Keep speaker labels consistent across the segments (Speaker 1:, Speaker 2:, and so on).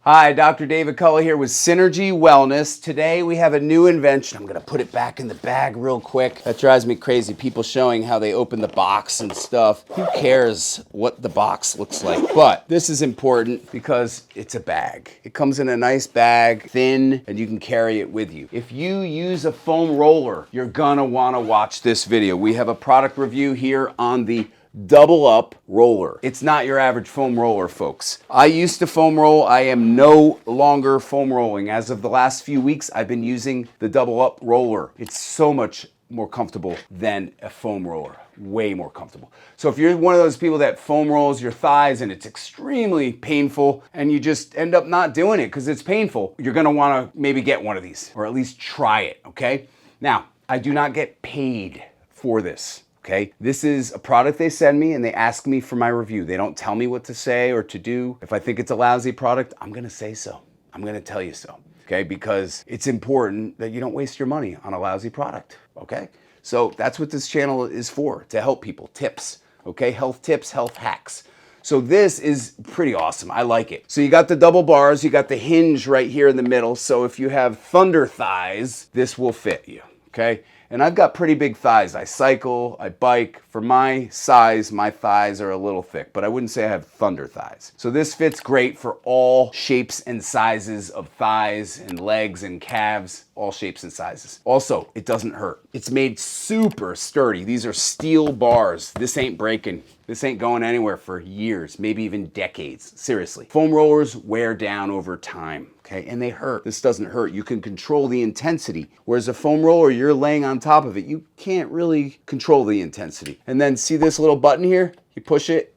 Speaker 1: Hi, Dr. David Kulla here with Synergy Wellness. Today we have a new invention. I'm gonna put it back in the bag real quick. That drives me crazy, people showing how they open the box and stuff. Who cares what the box looks like? But this is important because it's a bag. It comes in a nice bag, thin, and you can carry it with you. If you use a foam roller, you're gonna wanna watch this video. We have a product review here on the double up roller. It's not your average foam roller, folks. I used to foam roll. I am no longer foam rolling. As of the last few weeks, I've been using the double up roller. It's so much more comfortable than a foam roller. Way more comfortable. So if you're one of those people that foam rolls your thighs and it's extremely painful and you just end up not doing it because it's painful, you're gonna wanna maybe get one of these or at least try it, okay? Now, I do not get paid for this. Okay, this is a product they send me and they ask me for my review. They don't tell me what to say or to do. If I think it's a lousy product, I'm gonna say so. I'm gonna tell you so, okay? Because it's important that you don't waste your money on a lousy product, okay? So that's what this channel is for, to help people, tips, okay? Health tips, health hacks. So this is pretty awesome. I like it. So you got the double bars, you got the hinge right here in the middle. So if you have thunder thighs, this will fit you, okay? And I've got pretty big thighs. I cycle, I bike. For my size, my thighs are a little thick, but I wouldn't say I have thunder thighs. So this fits great for all shapes and sizes of thighs and legs and calves, all shapes and sizes. Also, it doesn't hurt. It's made super sturdy. These are steel bars. This ain't breaking. This ain't going anywhere for years, maybe even decades. Seriously. Foam rollers wear down over time. Okay, and they hurt. This doesn't hurt. You can control the intensity. Whereas a foam roller, you're laying on top of it. You can't really control the intensity. And then see this little button here? You push it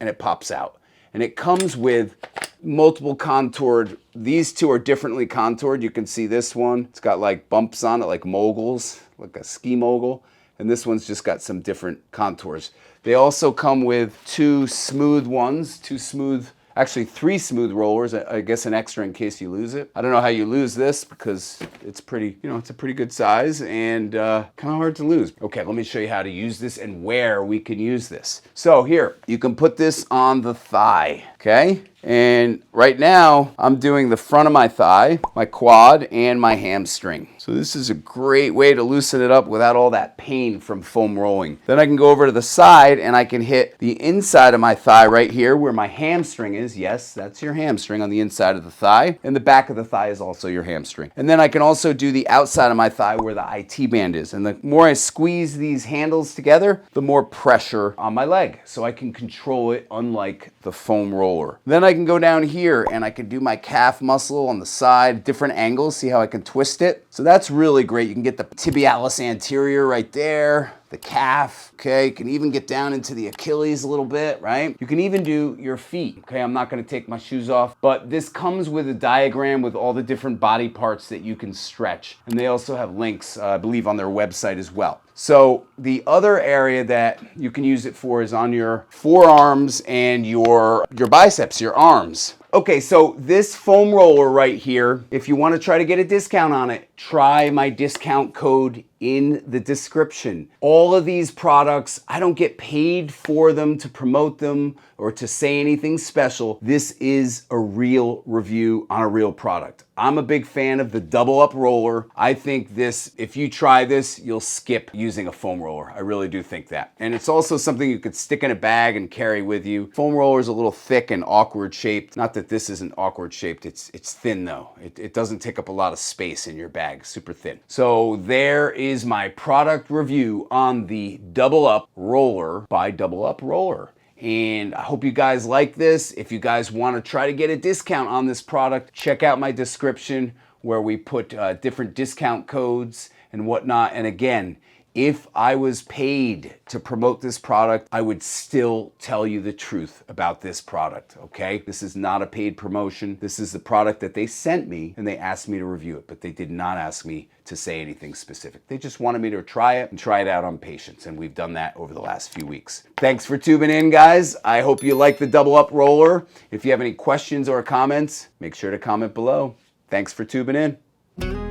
Speaker 1: and it pops out. And it comes with multiple contoured. These two are differently contoured. You can see this one. It's got like bumps on it, like moguls, like a ski mogul. And this one's just got some different contours. They also come with two smooth ones, actually 3 smooth rollers, I guess an extra in case you lose it. I don't know how you lose this because it's pretty, it's a pretty good size and kind of hard to lose. Okay, let me show you how to use this and where we can use this. So here, you can put this on the thigh, okay? And right now, I'm doing the front of my thigh, my quad, and my hamstring. So this is a great way to loosen it up without all that pain from foam rolling. Then I can go over to the side and I can hit the inside of my thigh right here where my hamstring is. Yes, that's your hamstring on the inside of the thigh. And the back of the thigh is also your hamstring. And then I can also do the outside of my thigh where the IT band is. And the more I squeeze these handles together, the more pressure on my leg. So I can control it unlike the foam roller. Then I can go down here and I can do my calf muscle on the side, different angles, see how I can twist it. So that's really great. You can get the tibialis anterior right there, the calf, okay? You can even get down into the Achilles a little bit, right? You can even do your feet, okay? I'm not gonna take my shoes off, but this comes with a diagram with all the different body parts that you can stretch. And they also have links, I believe, on their website as well. So the other area that you can use it for is on your forearms and your biceps, your arms. Okay, so this foam roller right here, if you want to try to get a discount on it, try my discount code in the description. All of these products, I don't get paid for them to promote them or to say anything special. This is a real review on a real product. I'm a big fan of the double up roller. I think this, if you try this, you'll skip using a foam roller. I really do think that. And it's also something you could stick in a bag and carry with you. Foam roller is a little thick and awkward shaped. Not that this isn't awkward shaped, it's thin though. It doesn't take up a lot of space in your bag, super thin. So there is my product review on the double up roller by Double Up Roller. And I hope you guys like this. If you guys want to try to get a discount on this product, check out my description where we put different discount codes and whatnot. And again, if I was paid to promote this product, I would still tell you the truth about this product, okay? This is not a paid promotion. This is the product that they sent me and they asked me to review it, but they did not ask me to say anything specific. They just wanted me to try it and try it out on patients, and we've done that over the last few weeks. Thanks for tuning in, guys. I hope you like the double up roller. If you have any questions or comments, make sure to comment below. Thanks for tuning in.